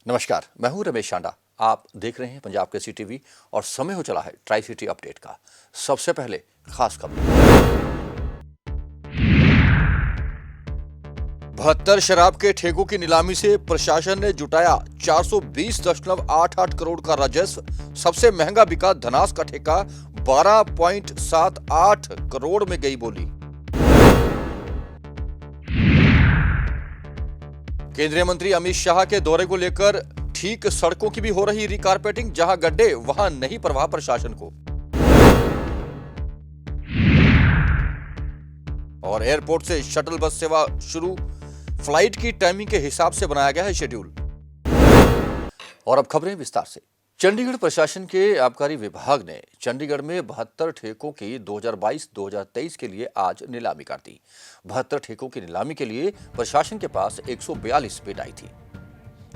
नमस्कार, मैं हूं रमेश शांडा। आप देख रहे हैं पंजाब केसरी टीवी और समय हो चला है ट्राई सिटी अपडेट का। सबसे पहले खास खबर। 72 शराब के ठेकों की नीलामी से प्रशासन ने जुटाया 420.88 करोड़ का राजस्व। सबसे महंगा बिका धनास का ठेका 12.78 करोड़ में गई बोली। केंद्रीय मंत्री अमित शाह के दौरे को लेकर ठीक सड़कों की भी हो रही रिकारपेटिंग, जहां गड्ढे वहां नहीं परवाह प्रशासन को। और एयरपोर्ट से शटल बस सेवा शुरू, फ्लाइट की टाइमिंग के हिसाब से बनाया गया है शेड्यूल। और अब खबरें विस्तार से। चंडीगढ़ प्रशासन के आबकारी विभाग ने चंडीगढ़ में 72 ठेकों की 2022-2023 के लिए आज नीलामी कर दी। 72 ठेकों की नीलामी के लिए प्रशासन के पास 142 बिड आई थी।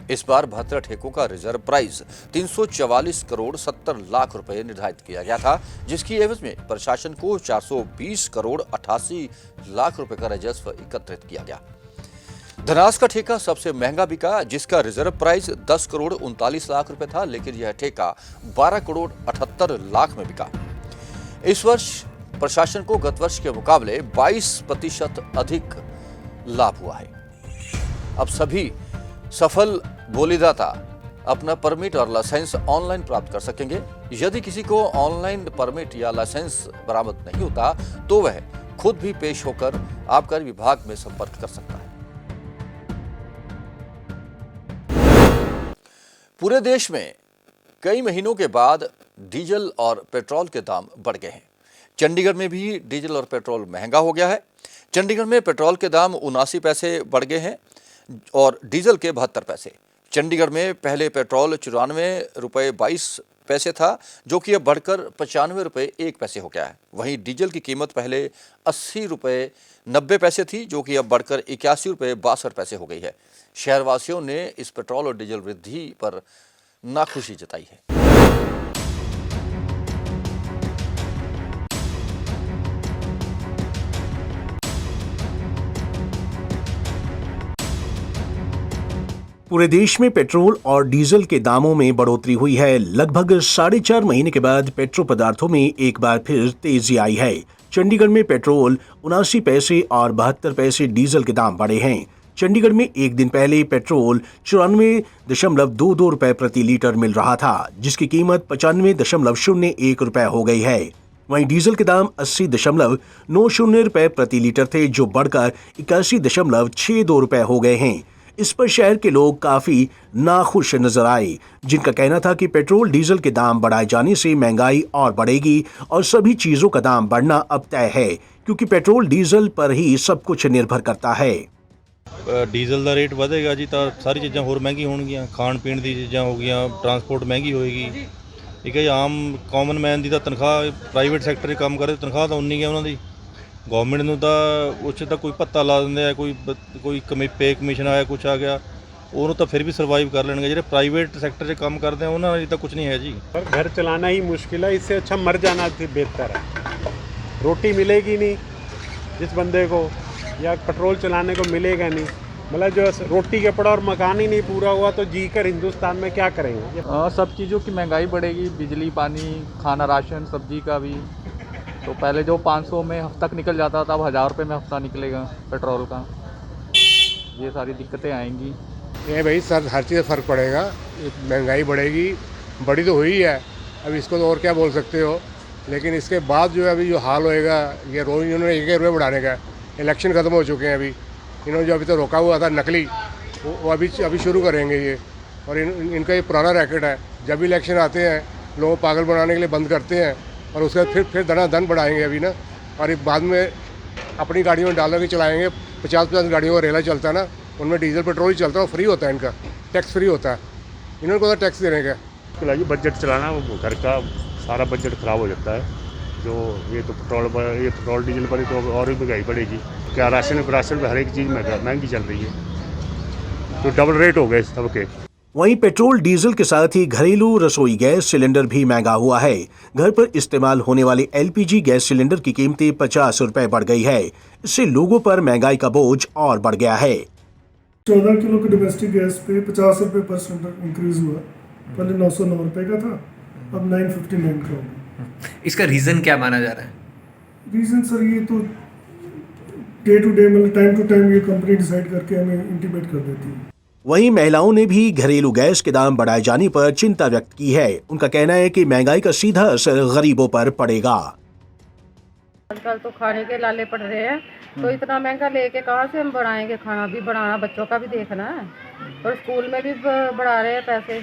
इस बार 72 ठेकों का रिजर्व प्राइस 344 करोड़ 70 लाख रुपए निर्धारित किया गया था, जिसकी एवज में प्रशासन को 420 करोड़ 88 लाख रुपए का राजस्व एकत्रित किया गया। धनास का ठेका सबसे महंगा बिका, जिसका रिजर्व प्राइस 10 करोड़ 39 लाख रुपए था, लेकिन यह ठेका 12 करोड़ 78 लाख में बिका। इस वर्ष प्रशासन को गत वर्ष के मुकाबले 22% अधिक लाभ हुआ है। अब सभी सफल बोलीदाता अपना परमिट और लाइसेंस ऑनलाइन प्राप्त कर सकेंगे। यदि किसी को ऑनलाइन परमिट या लाइसेंस बरामद नहीं होता तो वह खुद भी पेश होकर आबकारी विभाग में संपर्क कर सकता है। पूरे देश में कई महीनों के बाद डीजल और पेट्रोल के दाम बढ़ गए हैं। चंडीगढ़ में भी डीजल और पेट्रोल महंगा हो गया है। चंडीगढ़ में पेट्रोल के दाम 79 पैसे बढ़ गए हैं और डीजल के 72 पैसे। चंडीगढ़ में पहले पेट्रोल 94 रुपये 22 पैसे था, जो कि अब बढ़कर 95 रुपये 1 पैसे हो गया है। वहीं डीजल की कीमत पहले 80 रुपये 90 पैसे थी, जो कि अब बढ़कर 81 रुपये 62 पैसे हो गई है। शहरवासियों ने इस पेट्रोल और डीजल वृद्धि पर नाखुशी जताई है। पूरे देश में पेट्रोल और डीजल के दामों में बढ़ोतरी हुई है। लगभग 4.5 महीने के बाद पेट्रो पदार्थों में एक बार फिर तेजी आई है। चंडीगढ़ में पेट्रोल 79 पैसे और 72 पैसे डीजल के दाम बढ़े हैं। चंडीगढ़ में एक दिन पहले पेट्रोल 94.22 रुपए प्रति लीटर मिल रहा था, जिसकी कीमत 95.01 रुपए हो गई है। वहीं डीजल के दाम 80.90 रुपए प्रति लीटर थे, जो बढ़कर 81.62 रुपए हो गए हैं। इस पर शहर के लोग काफी नाखुश नजर आए, जिनका कहना था कि पेट्रोल डीजल के दाम बढ़ाए जाने से महंगाई और बढ़ेगी और सभी चीजों का दाम बढ़ना अब तय है, क्योंकि पेट्रोल डीजल पर ही सब कुछ निर्भर करता है। ਡੀਜ਼ਲ ਦਾ ਰੇਟ ਵਧੇਗਾ ਜੀ ਤਾਂ ਸਾਰੀ ਚੀਜ਼ਾਂ ਹੋਰ ਮਹਿੰਗੀ ਹੋਣਗੀਆਂ। ਖਾਣ ਪੀਣ ਦੀ ਚੀਜ਼ਾਂ ਹੋ ਗਈਆਂ, ਟਰਾਂਸਪੋਰਟ ਮਹਿੰਗੀ ਹੋਏਗੀ। ਠੀਕ ਹੈ ਜੀ, ਆਮ ਕਾਮਨ ਮੈਨ ਦੀ ਤਾਂ ਤਨਖਾਹ ਪ੍ਰਾਈਵੇਟ ਸੈਕਟਰ 'ਚ ਕੰਮ ਕਰਦੇ ਤਨਖਾਹ ਤਾਂ ਉਨੀ ਹੈ ਉਹਨਾਂ ਦੀ। ਗਵਰਨਮੈਂਟ ਨੂੰ ਤਾਂ ਉਸ 'ਚ ਤਾਂ ਕੋਈ ਭੱਤਾ ਲਾ ਦਿੰਦੇ ਆ, ਕੋਈ ਪੇ ਕਮਿਸ਼ਨ ਆਇਆ, ਕੁਛ ਆ ਗਿਆ, ਉਹਨੂੰ ਤਾਂ ਫਿਰ ਵੀ ਸਰਵਾਈਵ ਕਰ ਲੈਣਗੇ। ਜਿਹੜੇ ਪ੍ਰਾਈਵੇਟ ਸੈਕਟਰ 'ਚ ਕੰਮ ਕਰਦੇ ਆ ਉਹਨਾਂ ਲਈ ਤਾਂ ਕੁਛ नहीं है जी। पर घर चलाना ही मुश्किल है, इससे अच्छा मर जाना बेहतर है। रोटी मिलेगी नहीं जिस बंदे को, या पेट्रोल चलाने को मिलेगा नहीं। मतलब जो रोटी के पड़ा और मकान ही नहीं पूरा हुआ तो जी कर हिंदुस्तान में क्या करेंगे। सब चीज़ों की महंगाई बढ़ेगी, बिजली, पानी, खाना, राशन, सब्जी का भी। तो पहले जो 500 में हफ्ता निकल जाता था, अब 1000 रुपये में हफ्ता निकलेगा पेट्रोल का। ये सारी दिक्कतें आएंगी। ये भाई सर हर चीज़ फ़र्क पड़ेगा, महंगाई बढ़ेगी, बड़ी तो हुई है, अब इसको तो और क्या बोल सकते हो। लेकिन इसके बाद जो है अभी जो हाल होएगा, ये रोज़ इन्होंने 1 रुपये बढ़ाने का। इलेक्शन ख़त्म हो चुके हैं, अभी इन्होंने जो अभी तो रोका हुआ था नकली, वो अभी शुरू करेंगे ये। और इनका ये पुराना रैकेट है, जब भी इलेक्शन आते हैं लोग पागल बनाने के लिए बंद करते हैं और उसके बाद फिर धनाधन बढ़ाएंगे अभी ना। और एक बाद में अपनी गाड़ियों में डालर के चलाएँगे। 50 गाड़ियों का रेला चलता है ना, उनमें डीजल पेट्रोल ही चलता है, वो फ्री होता है, इनका टैक्स फ्री होता है। इन्होंने को टैक्स देने का बजट चलाना, वो घर का सारा बजट ख़राब हो जाता है। जो ये तो पेट्रोल डीजल पर ही तो और भी महंगाई बढ़ेगी। क्या राशन पर हर एक चीज़ महंगी चल रही है, तो डबल रेट हो गए सबके। वहीं पेट्रोल डीजल के साथ ही घरेलू रसोई गैस सिलेंडर भी महंगा हुआ है। घर पर इस्तेमाल होने वाले एलपीजी गैस सिलेंडर की कीमतें 50 रुपए बढ़ गई है। इससे लोगों पर महंगाई का बोझ और बढ़ गया है। 14 किलो के डोमेस्टिक गैस पे 50 रुपये पर सिलेंडर इंक्रीज हुआ। पहले 909 रुपये का था, अब 959 का हो गया। इसका रीज़न क्या माना जा रहा है? रीज़न सर ये तो डे टू डे मतलब टाइम टू टाइम ये कंपनी डिसाइड करके हमें इंटीमेट कर देती है। वहीं महिलाओं ने भी घरेलू गैस के दाम बढ़ाए जाने पर चिंता व्यक्त की है। उनका कहना है कि महंगाई का सीधा असर गरीबों पर पड़ेगा। आजकल तो खाने के लाले पड़ रहे हैं, तो इतना महंगा लेके कहाँ से हम बढ़ाएंगे? खाना भी बढ़ाना, बच्चों का भी देखना है, और स्कूल में भी बढ़ा रहे हैं पैसे,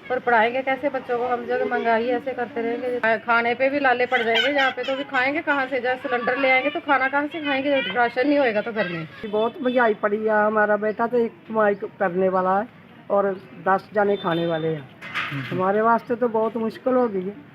पर पढ़ाएंगे कैसे बच्चों को? हम जब महंगाई ऐसे करते रहेंगे, खाने पे भी लाले पड़ जाएंगे। यहाँ पे तो भी खाएंगे कहाँ से? जब सिलेंडर ले आएंगे तो खाना कहाँ से खाएंगे? राशन नहीं होएगा तो घर में। बहुत महंगाई पड़ी है। हमारा बेटा तो एक कमाई करने वाला है और 10 जाने खाने वाले हैं। हमारे वास्ते तो बहुत मुश्किल हो गई है।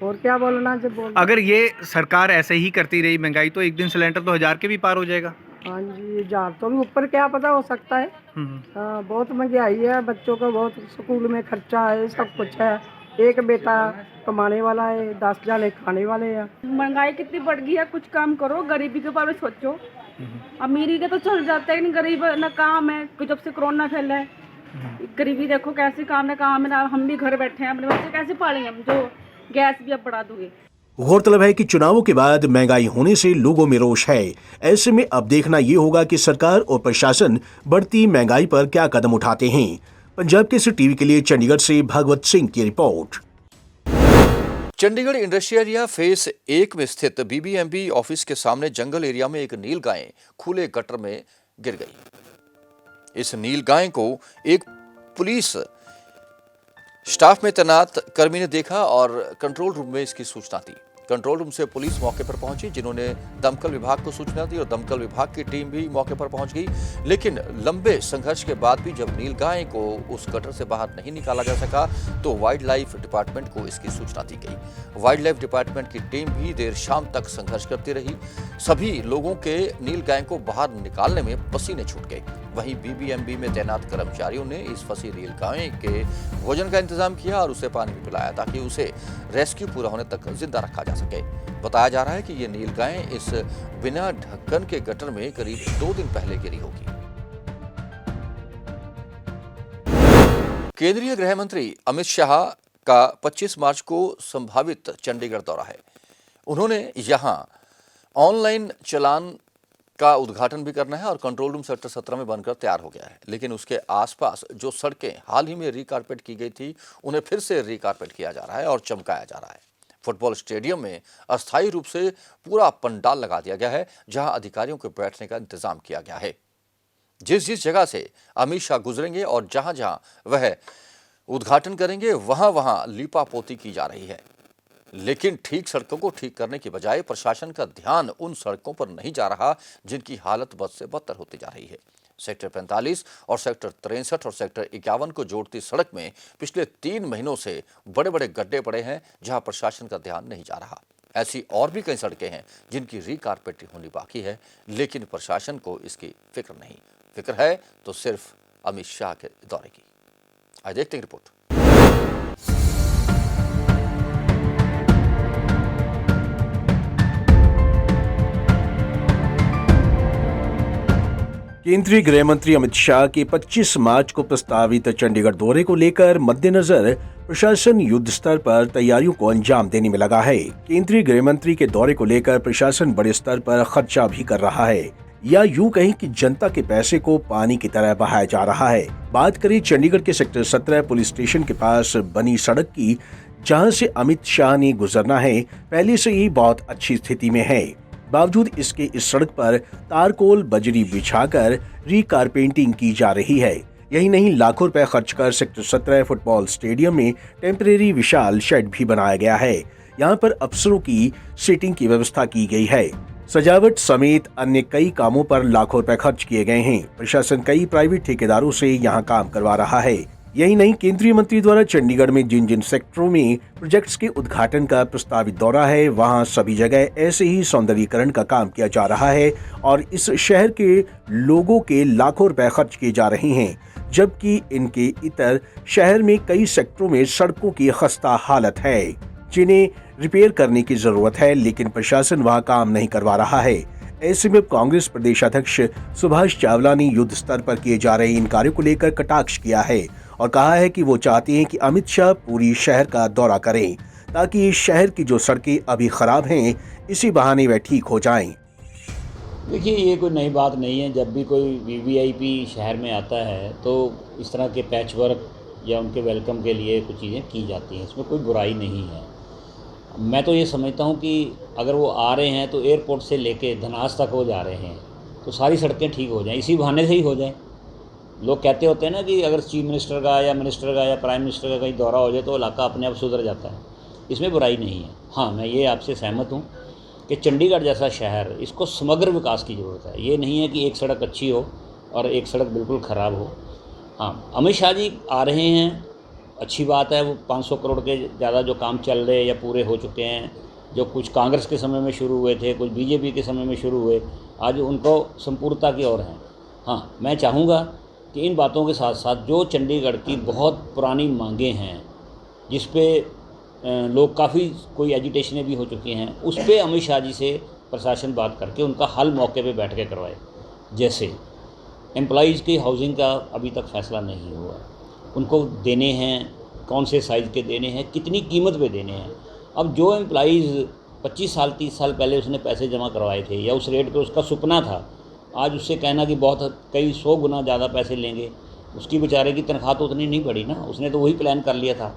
और क्या बोलना जब अगर ये सरकार ऐसे ही करती रही महंगाई, तो एक दिन सिलेंडर तो 1000 के भी पार हो जाएगा। हाँ जी, 1000 तो भी ऊपर क्या पता हो सकता है। हाँ, बहुत महंगाई है। बच्चों को बहुत स्कूल में खर्चा है, सब कुछ है। एक बेटा कमाने वाला है, 10 जाने खाने वाले हैं। महंगाई कितनी बढ़ गई है, कुछ काम करो, गरीबी के बारे में सोचो। अमीरी के तो चल जाता है, लेकिन गरीब ना काम है। जब से कोरोना फैला है, गरीबी देखो कैसे काम है, काम है ना। हम भी घर बैठे हैं, अपने बच्चे कैसे पालेंगे हम, जो गैस भी अब बढ़ा दोगे। गौरतलब है कि चुनावों के बाद महंगाई होने से लोगों में रोष है। ऐसे में अब देखना ये होगा कि सरकार और प्रशासन बढ़ती महंगाई पर क्या कदम उठाते हैं। पंजाब केसरी टीवी के लिए चंडीगढ़ से भगवत सिंह की report. Chandigarh industrial area phase 1 में स्थित बीबीएमबी ऑफिस के सामने जंगल एरिया में एक नीलगाय खुले गटर में गिर गई। इस नीलगाय को एक पुलिस स्टाफ में तैनात कर्मी ने देखा और कंट्रोल रूम में इसकी सूचना दी। कंट्रोल रूम से पुलिस मौके पर पहुंची, जिन्होंने दमकल विभाग को सूचना दी और दमकल विभाग की टीम भी मौके पर पहुंच गई। लेकिन लंबे संघर्ष के बाद भी जब नीलगाय को उस गटर से बाहर नहीं निकाला जा सका तो वाइल्ड लाइफ डिपार्टमेंट को इसकी सूचना दी गई। वाइल्ड लाइफ डिपार्टमेंट की टीम भी देर शाम तक संघर्ष करती रही। सभी लोगों के नीलगाय को बाहर निकालने में पसीने छूट गए। वहीं बीबीएमबी में तैनात कर्मचारियों ने इस फंसी नीलगाय के भोजन का इंतजाम किया और उसे पानी भी पिलाया ताकि उसे रेस्क्यू पूरा होने तक जिंदा रखा जा सके। बताया जा रहा है कि ये नीलगाय इस बिना ढक्कन के गटर में करीब 2 दिन पहले गिरी होगी। केंद्रीय गृह मंत्री अमित शाह का 25 मार्च को संभावित चंडीगढ़ दौरा है। उन्होंने यहां ऑनलाइन चालान का उद्घाटन भी करना है और कंट्रोल रूम सेक्टर 17 में बनकर तैयार हो गया है। लेकिन उसके आसपास जो सड़कें हाल ही में रीकारपेट की गई थी, उन्हें फिर से रीकारपेट किया जा रहा है और चमकाया जा रहा है। फुटबॉल स्टेडियम में अस्थायी रूप से पूरा पंडाल लगा दिया गया है, जहां अधिकारियों के बैठने का इंतजाम किया गया है। जिस जिस जगह से अमित शाह गुजरेंगे और जहां जहां वह उद्घाटन करेंगे, वहां वहां लीपापोती की जा रही है। लेकिन ठीक सड़कों को ठीक करने की बजाय प्रशासन का ध्यान उन सड़कों पर नहीं जा रहा जिनकी हालत बद से बदतर होती जा रही है। सेक्टर 45 और सेक्टर 63 और सेक्टर 51 को जोड़ती सड़क में पिछले 3 महीनों से बड़े बड़े गड्ढे पड़े हैं, जहां प्रशासन का ध्यान नहीं जा रहा। ऐसी और भी कई सड़कें हैं जिनकी रीकारपेटिंग होनी बाकी है, लेकिन प्रशासन को इसकी फिक्र नहीं। फिक्र है तो सिर्फ अमित शाह के दौरे की। आज देखते हैं रिपोर्ट। केंद्रीय गृह मंत्री अमित शाह के 25 मार्च को प्रस्तावित चंडीगढ़ दौरे को लेकर मद्देनजर प्रशासन युद्ध स्तर पर तैयारियों को अंजाम देने में लगा है। केंद्रीय गृह मंत्री के दौरे को लेकर प्रशासन बड़े स्तर पर खर्चा भी कर रहा है, या यूं कहें कि जनता के पैसे को पानी की तरह बहाया जा रहा है। बात करें चंडीगढ़ के सेक्टर 17 पुलिस स्टेशन के पास बनी सड़क की, जहां से अमित शाह ने गुजरना है, पहले से ही बहुत अच्छी स्थिति में है। बावजूद इसके इस सड़क पर तारकोल बजरी बिछाकर रीकारपेंटिंग की जा रही है। यही नहीं, लाखों रुपए खर्च कर सेक्टर 17 फुटबॉल स्टेडियम में टेम्परेरी विशाल शेड भी बनाया गया है। यहाँ पर अफसरों की सीटिंग की व्यवस्था की गई है। सजावट समेत अन्य कई कामों पर लाखों रुपए खर्च किए गए हैं। प्रशासन कई प्राइवेट ठेकेदारों से यहाँ काम करवा रहा है। यही नहीं, केंद्रीय मंत्री द्वारा चंडीगढ़ में जिन जिन सेक्टरों में प्रोजेक्ट्स के उद्घाटन का प्रस्तावित दौरा है, वहां सभी जगह ऐसे ही सौंदर्यीकरण का काम किया जा रहा है और इस शहर के लोगों के लाखों रुपए खर्च किए जा रहे हैं, जबकि इनके इतर शहर में कई सेक्टरों में सड़कों की खस्ता हालत है, जिन्हें रिपेयर करने की जरूरत है, लेकिन प्रशासन वहां काम नहीं करवा रहा है। ऐसे में कांग्रेस प्रदेश अध्यक्ष सुभाष चावला ने युद्ध स्तर पर किए जा रहे इन कार्यों को लेकर कटाक्ष किया है और कहा है कि वो चाहते हैं कि अमित शाह पूरी शहर का दौरा करें ताकि इस शहर की जो सड़कें अभी खराब हैं इसी बहाने वह ठीक हो जाएं। देखिए, ये कोई नई बात नहीं है। जब भी कोई वीवीआईपी शहर में आता है तो इस तरह के पैच वर्क या उनके वेलकम के लिए कुछ चीज़ें की जाती हैं, इसमें कोई बुराई नहीं है। मैं तो ये समझता हूँ कि अगर वो आ रहे हैं तो एयरपोर्ट से लेके धनास तक वो जा रहे हैं तो सारी सड़कें ठीक हो जाएं, इसी बहाने से ही हो जाएं। लोग कहते होते हैं ना कि अगर चीफ मिनिस्टर का या मिनिस्टर का या प्राइम मिनिस्टर का कहीं दौरा हो जाए तो इलाका अपने आप सुधर जाता है, इसमें बुराई नहीं है। हाँ, मैं ये आपसे सहमत हूँ कि चंडीगढ़ जैसा शहर, इसको समग्र विकास की ज़रूरत है। ये नहीं है कि एक सड़क अच्छी हो और एक सड़क बिल्कुल ख़राब हो। हाँ, अमित शाह जी आ रहे हैं, अच्छी बात है। वो 500 करोड़ के ज़्यादा जो काम चल रहे या पूरे हो चुके हैं, जो कुछ कांग्रेस के समय में शुरू हुए थे, कुछ बीजेपी के समय में शुरू हुए, आज उनको संपूर्णता की ओर हैं। हाँ, मैं चाहूँगा कि इन बातों के साथ साथ जो चंडीगढ़ की बहुत पुरानी मांगें हैं, जिस पे लोग काफ़ी कोई एजिटेशनें भी हो चुकी हैं, उस पे अमित शाह जी से प्रशासन बात करके उनका हल मौके पे बैठ के करवाए। जैसे एम्प्लॉइज़ की हाउसिंग का अभी तक फ़ैसला नहीं हुआ, उनको देने हैं, कौन से साइज़ के देने हैं, कितनी कीमत पे देने हैं। अब जो एम्प्लॉइज़ 25 साल 30 साल पहले उसने पैसे जमा करवाए थे या उस रेट पे उसका सुपना था, आज उससे कहना कि बहुत कई 100 गुना ज़्यादा पैसे लेंगे, उसकी बेचारे की तनख्वाह तो उतनी नहीं बढ़ी ना। उसने तो वही प्लान कर लिया था।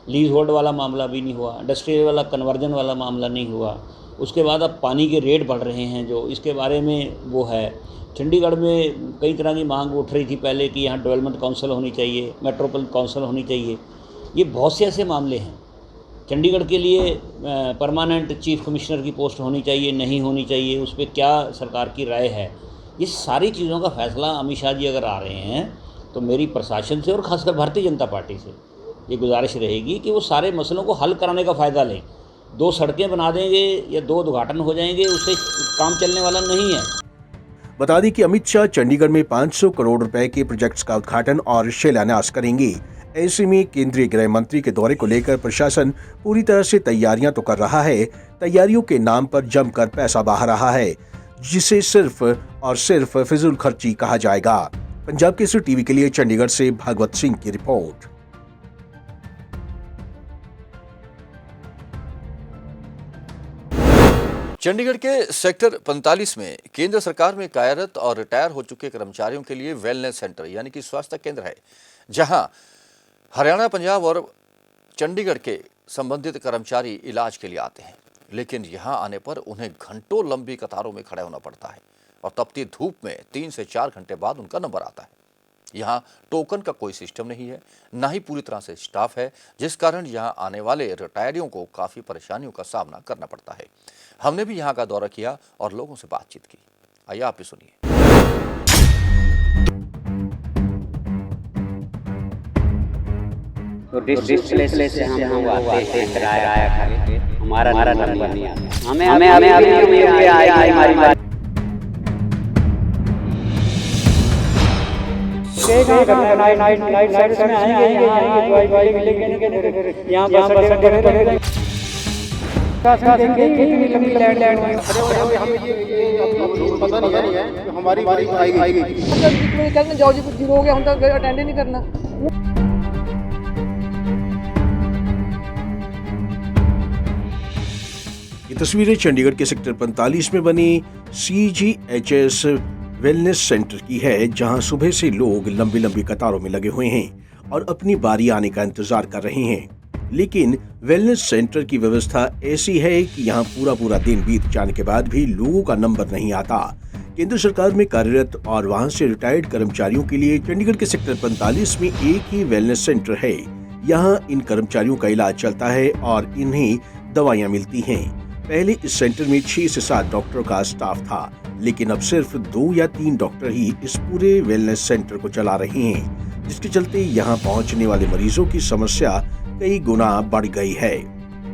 लीज होल्ड वाला मामला भी नहीं हुआ, इंडस्ट्रियल वाला कन्वर्जन वाला मामला नहीं हुआ। उसके बाद अब पानी के रेट बढ़ रहे हैं, जो इसके बारे में वो है। चंडीगढ़ में कई तरह की मांग उठ रही थी पहले कि यहाँ डेवलपमेंट काउंसिल होनी चाहिए, मेट्रोपॉलिटन काउंसिल होनी चाहिए। ये बहुत से ऐसे मामले हैं। चंडीगढ़ के लिए परमानेंट चीफ कमिश्नर की पोस्ट होनी चाहिए, नहीं होनी चाहिए, उस पर क्या सरकार की राय है। ये सारी चीज़ों का फैसला अमित शाह जी अगर आ रहे हैं तो मेरी प्रशासन से और ख़ासकर भारतीय जनता पार्टी से ये गुजारिश रहेगी कि वो सारे मसलों को हल कराने का फ़ायदा लें। 2 सड़कें बना देंगे या 2 उद्घाटन हो जाएंगे, उससे काम चलने वाला नहीं है। बता दें कि अमित शाह चंडीगढ़ में 500 करोड़ रुपए के प्रोजेक्ट्स का उद्घाटन और शिलान्यास करेंगे। ऐसे में केंद्रीय गृह मंत्री के दौरे को लेकर प्रशासन पूरी तरह से तैयारियां तो कर रहा है, तैयारियों के नाम पर जमकर पैसा बहा रहा है, जिसे सिर्फ और सिर्फ फिजूल खर्ची कहा जाएगा। पंजाब केसरी टीवी के लिए चंडीगढ़ से भागवत सिंह की रिपोर्ट। चंडीगढ़ के सेक्टर 45 में केंद्र सरकार में कार्यरत और रिटायर हो चुके कर्मचारियों के लिए वेलनेस सेंटर यानी कि स्वास्थ्य केंद्र है, जहां हरियाणा, पंजाब और चंडीगढ़ के संबंधित कर्मचारी इलाज के लिए आते हैं। लेकिन यहां आने पर उन्हें घंटों लंबी कतारों में खड़े होना पड़ता है और तपती धूप में 3 से 4 घंटे बाद उनका नंबर आता है। यहाँ टोकन का कोई सिस्टम नहीं है, ना ही पूरी तरह से स्टाफ है, जिस कारण यहाँ आने वाले रिटायरियों को काफ़ी परेशानियों का सामना करना पड़ता है। हमने भी यहाँ का दौरा किया और लोगों से बातचीत की। आइए आप भी सुनिए। तो डिस्प्ले से हम आते थे, किराया करके हमारा नंबर नहीं आता। हमें अभी आई हमारी बात नाइट साइड में आएंगे दवाई लेके यहाँ पर कितनी लंबी लाइन पता नहीं है हमारी बारी आएगी। जाओ जी, कुछ जीरो हो गया, हम तो अटेंड ही नहीं करना। ये तस्वीरें चंडीगढ़ के सेक्टर 45 में बनी CGHS वेलनेस सेंटर की है, जहां सुबह से लोग लंबी लंबी कतारों में लगे हुए हैं और अपनी बारी आने का इंतजार कर रहे हैं। लेकिन वेलनेस सेंटर की व्यवस्था ऐसी है कि यहां पूरा दिन बीत जाने के बाद भी लोगों का नंबर नहीं आता। केंद्र सरकार में कार्यरत और वहां से रिटायर्ड कर्मचारियों के लिए चंडीगढ़ के सेक्टर 45 में एक ही वेलनेस सेंटर है। यहाँ इन कर्मचारियों का इलाज चलता है और इन्हें दवाइयाँ मिलती हैं। पहले इस सेंटर में 6 से 7 डॉक्टरों का स्टाफ था, लेकिन अब सिर्फ 2 या 3 डॉक्टर ही इस पूरे वेलनेस सेंटर को चला रहे हैं, जिसके चलते यहाँ पहुँचने वाले मरीजों की समस्या कई गुना बढ़ गई है।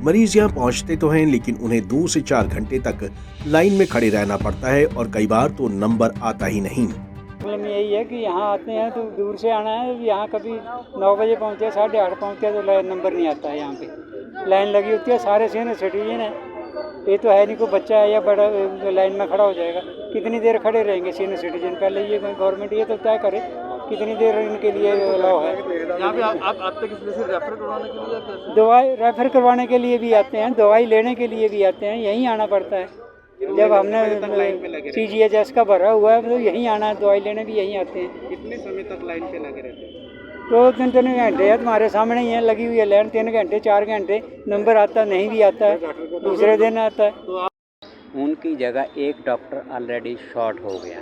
मरीज यहाँ पहुँचते तो हैं, लेकिन उन्हें 2 से 4 घंटे तक लाइन में खड़े रहना पड़ता है और कई बार तो नंबर आता ही नहीं। प्रॉब्लम यही है कि यहाँ आते हैं तो दूर से आना है। यहाँ कभी 9 बजे पहुँचे, 8:30 पहुँचे तो नंबर नहीं आता है। यहाँ पे लाइन लगी होती है, सारे सीनियर सिटीजन है, ये तो है नहीं, कोई बच्चा है या बड़ा लाइन में खड़ा हो जाएगा, कितनी देर खड़े रहेंगे सीनियर सिटीजन। पहले ये गवर्नमेंट ये तो तय करे कितनी देर इनके लिए अलाउ है। यहाँ पे आप आते किस लिए से रेफर करवाने के लिए या कैसे? दवाई रेफर करवाने के लिए भी आते हैं, दवाई लेने के लिए भी आते हैं, यहीं आना पड़ता है। जब हमने CGHS का भरा हुआ है तो यहीं आना है, दवाई लेने भी यहीं आते हैं। कितने समय तक लाइन पे लगे रहते हैं? तो 3 घंटे है, तुम्हारे सामने ही है, लगी हुई है लाइन 3 घंटे 4 घंटे, नंबर आता नहीं भी आता है, दूसरे दिन आता है। उनकी जगह एक डॉक्टर ऑलरेडी शॉर्ट हो गया,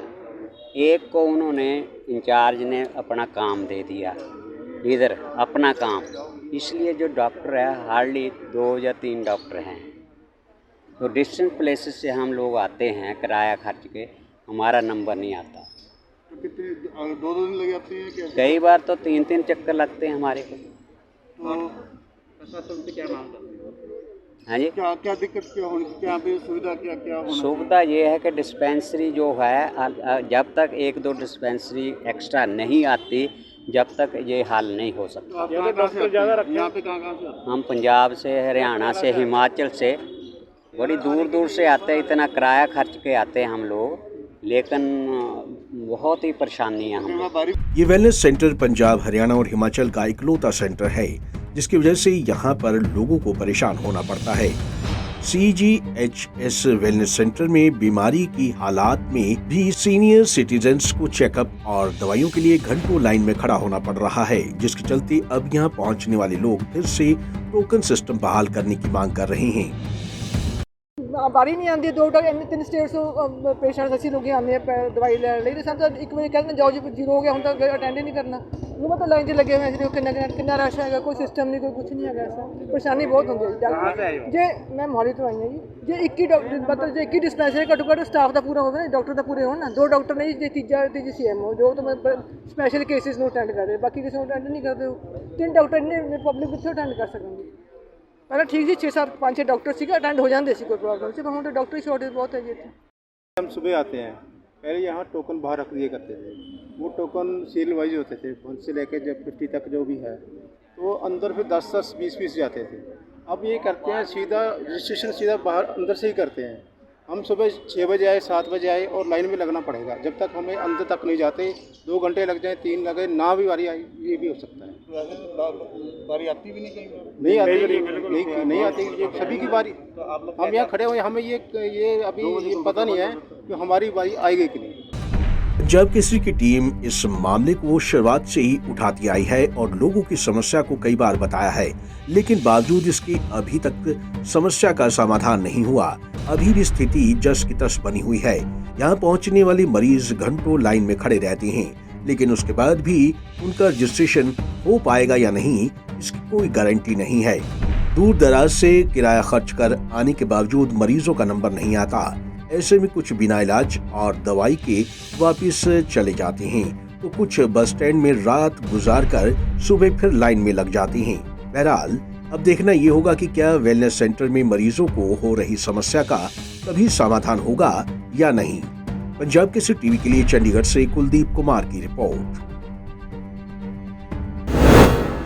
एक को उन्होंने इंचार्ज ने अपना काम दे दिया, इधर अपना काम, इसलिए जो डॉक्टर है हार्डली 2 या 3 डॉक्टर हैं। तो डिस्टेंस प्लेसेस से हम लोग आते हैं किराया खर्च के, हमारा नंबर नहीं आता। तो कितने 2 दिन लग जाते हैं क्या? कई बार तो 3 चक्कर लगते हैं हमारे को। तो प्रशासन से क्या मांग करते हैं? हाँ जी, क्या क्या दिक्कत क्या होनी, क्या पे सुविधा क्या क्या होना? सुविधा ये है कि डिस्पेंसरी जो है, जब तक 1-2 डिस्पेंसरी एक्स्ट्रा नहीं आती, जब तक ये हल नहीं हो सकता। यहाँ पे कहाँ से? हम पंजाब से, हरियाणा से, हिमाचल से, बड़ी दूर दूर से आते हैं, इतना किराया खर्च के आते हैं हम लोग, लेकिन बहुत ही परेशानी है हमें। ये वेलनेस सेंटर पंजाब, हरियाणा और हिमाचल का इकलौता सेंटर है जिसकी वजह से यहाँ पर लोगों को परेशान होना पड़ता है। CGHS वेलनेस सेंटर में बीमारी की हालात में भी सीनियर सिटीजन्स को चेकअप और दवाइयों के लिए घंटों लाइन में खड़ा होना पड़ रहा है, जिसके चलते अब यहाँ पहुँचने वाले लोग फिर से टोकन सिस्टम बहाल करने की मांग कर रहे हैं। बारी नहीं आती 2-3 स्टेट ਤੋਂ ਪੇਸ਼ੈਂਟਸ ਅਸੀਂ ਲੋਕ ਆਉਂਦੇ ਆ ਦਵਾਈ ਲੈਣ ਲਈ, ਤੇ ਸਾਨੂੰ ਇੱਕ ਵਾਰੀ ਕਹਿੰਦੇ ਜਾਓ ਜੀ 0 ਹੋ ਗਿਆ, ਹੁਣ ਤਾਂ ਅਟੈਂਡ ਹੀ ਨਹੀਂ ਕਰਨਾ, ਉਹ ਮਤਲਬ ਲਾਈਨ 'ਚ ਲੱਗੇ ਹੋਏ ਜਿਹੜੇ ਕਿੰਨਾ ਰਸ਼ ਹੈਗਾ, ਕੋਈ ਸਿਸਟਮ ਨਹੀਂ, ਕੋਈ ਕੁਝ ਨਹੀਂ ਹੈਗਾ, ਐਸਾ ਪਰੇਸ਼ਾਨੀ ਬਹੁਤ ਹੁੰਦੀ ਹੈ ਜੀ। ਜੇ ਮੈਂ ਮੋਹਾਲੀ ਤੋਂ ਆਈ ਹਾਂ ਜੀ, ਜੇ 21 ਡਾਕਟਰ ਮਤਲਬ ਜੇ 21 ਡਿਸਪੈਂਸਰੀ ਘੱਟੋ ਘੱਟ ਸਟਾਫ ਦਾ ਪੂਰਾ ਹੋਵੇ ਨਾ, ਡਾਕਟਰ ਦਾ ਪੂਰੇ ਹੋਣ ਨਾ, 2 ਡਾਕਟਰ ਨਹੀਂ ਜੇ ਤੀਜੀ CMO ਜੋ ਤਾਂ ਸਪੈਸ਼ਲ ਕੇਸਿਸ ਨੂੰ ਅਟੈਂਡ ਕਰਦੇ, ਬਾਕੀ ਕਿਸੇ ਨੂੰ ਅਟੈਂਡ ਨਹੀਂ ਕਰਦੇ, 3 ਡਾਕਟਰ ਨੇ ਪਬਲਿਕ ਕਿੱਥੇ ਅਟੈਂਡ ਕਰ ਸਕਣਗੇ। पहले ठीक जी 6-7-5-6 डॉक्टर सी अटेंड हो जाते सी, कोई प्रॉब्लम से, हम तो डॉक्टर की शॉर्टेज बहुत है जी। हम सुबह आते हैं, पहले यहाँ टोकन बाहर रख दिए करते थे, वो टोकन सील वाइज होते थे, 1 से लेकर जब 50 तक जो भी है, तो अंदर फिर 10-10, 20-20 जाते थे। अब ये करते हैं सीधा रजिस्ट्रेशन सीधा बाहर अंदर से ही करते हैं। हम सुबह 6 बजे आए, 7 बजे आए और लाइन में लगना पड़ेगा, जब तक हमें अंदर तक नहीं जाते, 2 घंटे लग जाए, 3 लगे, ना भी बारी आई, ये भी हो सकता है। बारी आती भी नहीं, नहीं आती, नहीं आती, ये सभी की बारी। हम यहाँ खड़े हुए, हमें ये अभी ये पता नहीं है कि हमारी बारी आएगी कि नहीं। पंजाब केसरी की टीम इस मामले को शुरुआत से ही उठाती आई है और लोगों की समस्या को कई बार बताया है, लेकिन बावजूद इसके अभी तक समस्या का समाधान नहीं हुआ। अभी भी स्थिति जस की तस बनी हुई है। यहाँ पहुँचने वाले मरीज घंटों लाइन में खड़े रहते हैं, लेकिन उसके बाद भी उनका रजिस्ट्रेशन हो पाएगा या नहीं, इसकी कोई गारंटी नहीं है। दूर दराज से किराया खर्च कर आने के बावजूद मरीजों का नंबर नहीं आता। ऐसे में कुछ बिना इलाज और दवाई के वापस चले जाते हैं, तो कुछ बस स्टैंड में रात गुजार कर सुबह फिर लाइन में लग जाते हैं। बहरहाल अब देखना ये होगा कि क्या वेलनेस सेंटर में मरीजों को हो रही समस्या का कभी समाधान होगा या नहीं। पंजाब केसरी टीवी के लिए चंडीगढ़ से कुलदीप कुमार की रिपोर्ट।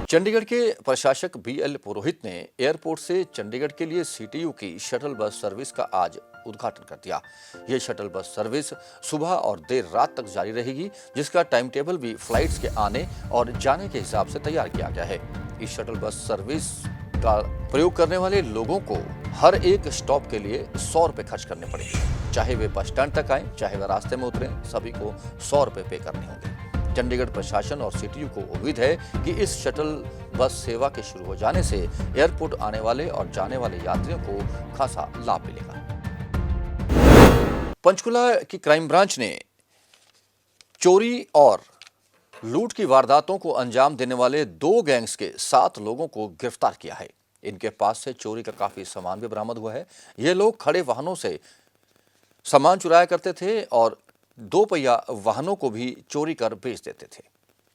चंडीगढ़ के प्रशासक BL पुरोहित ने एयरपोर्ट से चंडीगढ़ के लिए CTU की शटल बस सर्विस का आज उद्घाटन कर दिया। ये शटल बस सर्विस सुबह और देर रात तक जारी रहेगी, जिसका टाइम टेबल भी फ्लाइट्स के आने और जाने के हिसाब से तैयार किया गया है। इस शटल बस सर्विस का प्रयोग करने वाले लोगों को हर एक स्टॉप के लिए 100 रुपये खर्च करने पड़ेंगे। चाहे वे बस स्टैंड तक आए, चाहे वे रास्ते में उतरें, सभी को 100 रुपये पे करने होंगे। चंडीगढ़ प्रशासन और CTU को उम्मीद है कि इस शटल बस सेवा के शुरू हो जाने से एयरपोर्ट आने वाले और जाने वाले यात्रियों को खासा लाभ मिलेगा। पंचकुला की क्राइम ब्रांच ने चोरी और लूट की वारदातों को अंजाम देने वाले 2 गैंग्स के 7 लोगों को गिरफ्तार किया है। इनके पास से चोरी का काफी सामान भी बरामद हुआ है। ये लोग खड़े वाहनों से सामान चुराया करते थे और 2 पहिया वाहनों को भी चोरी कर बेच देते थे।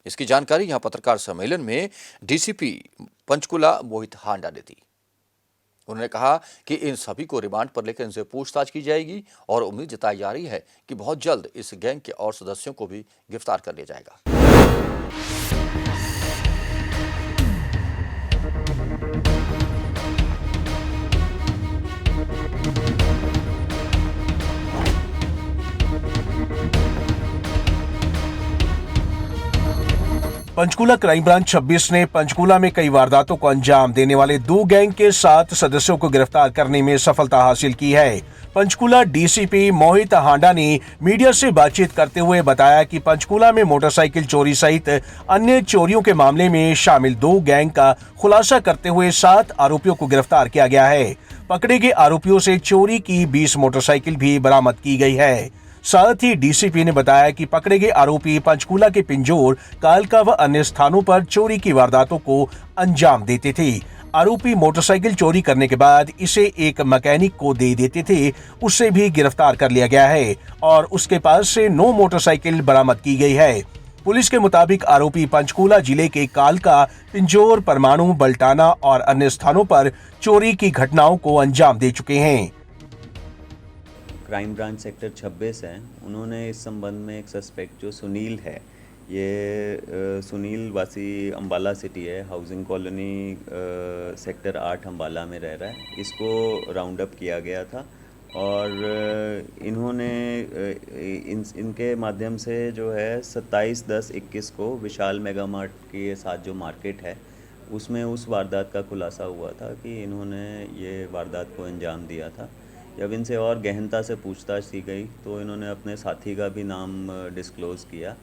इसकी जानकारी यहां पत्रकार सम्मेलन में DCP पंचकुला मोहित हांडा ने दी। उन्होंने कहा कि इन सभी को रिमांड पर लेकर इनसे पूछताछ की जाएगी और उम्मीद जताई जा रही है कि बहुत जल्द इस गैंग के और सदस्यों को भी गिरफ्तार कर लिया जाएगा। पंचकूला क्राइम ब्रांच 26 ने पंचकूला में कई वारदातों को अंजाम देने वाले 2 गैंग के 7 सदस्यों को गिरफ्तार करने में सफलता हासिल की है। पंचकूला डीसीपी मोहित हांडा ने मीडिया से बातचीत करते हुए बताया कि पंचकूला में मोटरसाइकिल चोरी सहित अन्य चोरियों के मामले में शामिल 2 गैंग का खुलासा करते हुए 7 आरोपियों को गिरफ्तार किया गया है। पकड़े गए आरोपियों से चोरी की 20 मोटरसाइकिल भी बरामद की गई है। साथ ही डीसीपी ने बताया कि पकड़े गए आरोपी पंचकूला के पिंजौर, कालका व अन्य स्थानों पर चोरी की वारदातों को अंजाम देते थे। आरोपी मोटरसाइकिल चोरी करने के बाद इसे एक मैकेनिक को दे देते थे, उससे भी गिरफ्तार कर लिया गया है और उसके पास से 9 मोटरसाइकिल बरामद की गई है। पुलिस के मुताबिक आरोपी पंचकूला जिले के कालका, पिंजौर, परमाणु, बल्टाना और अन्य स्थानों पर चोरी की घटनाओं को अंजाम दे चुके हैं। क्राइम ब्रांच सेक्टर 26 है, उन्होंने इस संबंध में एक सस्पेक्ट जो सुनील है, ये सुनील वासी अम्बाला सिटी है, हाउसिंग कॉलोनी सेक्टर 8 अम्बाला में रह रहा है। इसको राउंड अप किया गया था और इन्होंने इनके माध्यम से जो है 27/10/21 को विशाल मेगा मार्ट के साथ जो मार्केट है उसमें उस वारदात का खुलासा हुआ था कि इन्होंने ये वारदात को अंजाम दिया था। जब इनसे और गहनता से पूछताछ की गई तो इन्होंने अपने साथी का भी नाम डिस्क्लोज़ किया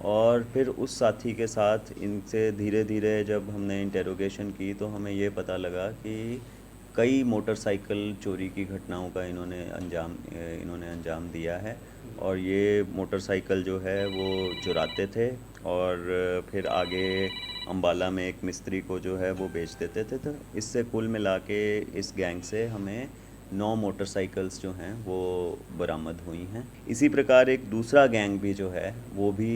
और फिर उस साथी के साथ इनसे धीरे धीरे जब हमने इंटेरोगेशन की तो हमें ये पता लगा कि कई मोटरसाइकिल चोरी की घटनाओं का इन्होंने अंजाम दिया है और ये मोटरसाइकिल जो है वो चुराते थे और फिर आगे अम्बाला में एक मिस्त्री को जो है वो बेच देते थे। तो इससे कुल मिला के इस गैंग से हमें 9 मोटरसाइकिल्स जो हैं वो बरामद हुई हैं। इसी प्रकार एक दूसरा गैंग भी जो है वो भी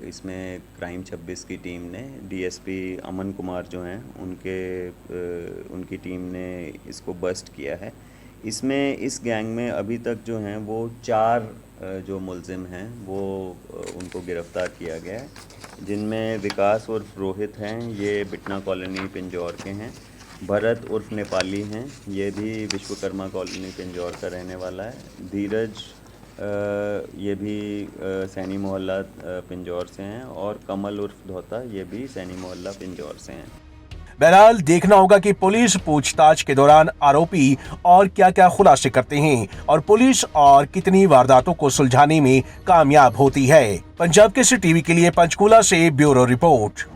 इसमें क्राइम 26 की टीम ने, डीएसपी अमन कुमार जो हैं उनकी टीम ने इसको बस्ट किया है। इसमें इस गैंग में अभी तक जो हैं वो 4 जो मुलजिम हैं वो उनको गिरफ़्तार किया गया है, जिनमें विकास उर्फ रोहित हैं, ये बिटना कॉलोनी पिंजौर के हैं। भरत उर्फ नेपाली हैं, ये भी विश्वकर्मा कॉलोनी पिंजौर का रहने वाला है। धीरज ये भी सैनी मोहल्ला पिंजौर से हैं और कमल उर्फ धोता ये भी सैनी मोहल्ला पिंजौर से हैं। बहरहाल देखना होगा कि पुलिस पूछताछ के दौरान आरोपी और क्या-क्या खुलासे करते हैं और पुलिस और कितनी वारदातों को सुलझाने में कामयाब होती है। पंजाब केसरी टीवी के लिए पंचकूला से ब्यूरो रिपोर्ट।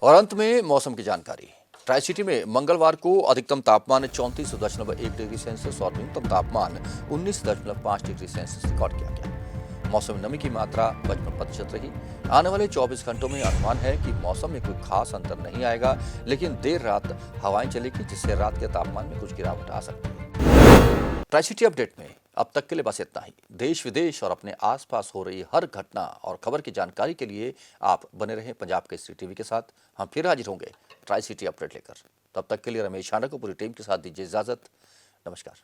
और अंत में मौसम की जानकारी। ट्राई सिटी में मंगलवार को अधिकतम तापमान 34.1 डिग्री सेल्सियस और न्यूनतम तापमान 19.5 डिग्री सेल्सियस रिकॉर्ड किया गया। मौसम में नमी की मात्रा 55% रही। आने वाले 24 घंटों में अनुमान है कि मौसम में कोई खास अंतर नहीं आएगा, लेकिन देर रात हवाएं चलेगी, जिससे रात के तापमान में कुछ गिरावट आ सकती है। ट्राई सिटी अपडेट में अब तक के लिए बस इतना ही। देश विदेश और अपने आसपास हो रही हर घटना और खबर की जानकारी के लिए आप बने रहें पंजाब केसरी टीवी के साथ। हम फिर हाजिर होंगे ट्राई सिटी अपडेट लेकर। तब तक के लिए रमेश हांडा को पूरी टीम के साथ दीजिए इजाजत। नमस्कार।